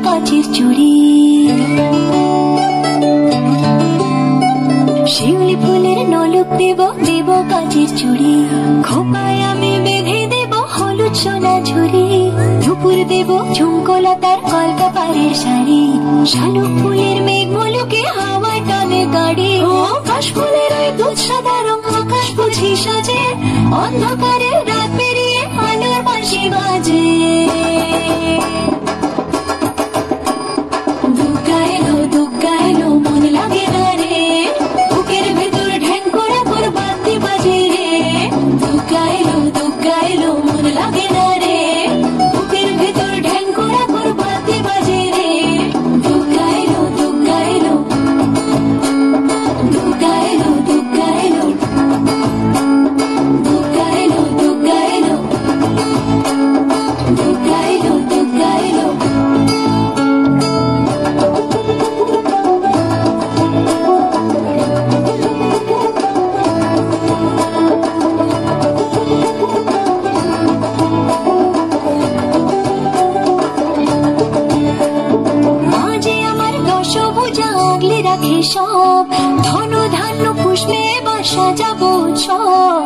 কাচের চুড়ি। শিউলি ফুলের নলক দেব দেব কাচের চুড়ি। খোপায় আমি বেঁধে দেব হলুদ সোনা ঝুড়ি। দুপুর দেব ঝুমকোলতার কলকাপাড়ের শাড়ি। শালুক ফুলের মেঘ মলুকে হাওয়া টানে গাড়ি। ও কাশ ফুলের ওই দুধ সাদা রং আকাশ বুঝি সাজে। অন্ধকারের রাত পেরিয়ে আলোর বাঁশি বাজে। দুগ্গা এলো দুগ্গা এলো মন লাগে না রে। বুকের ভেতর ঢ্যাং করা করে বাদ্যি বাজে রে। দুগ্গা এলো মন লাগে না রে। বুকের ভেতর ঢ্যাং করা করে বাদ্যি বাজে রে। দুগ্গা এলো দুগ্গা এলো দুগ্গা এলো দুগ্গা এলো দুগ্গা এলো দুগ্গা এলো দুগ্গা এলো দুগ্গা এলো। রাখে সব ধন ধান্য পুষ্পে বা সাজাবো সব।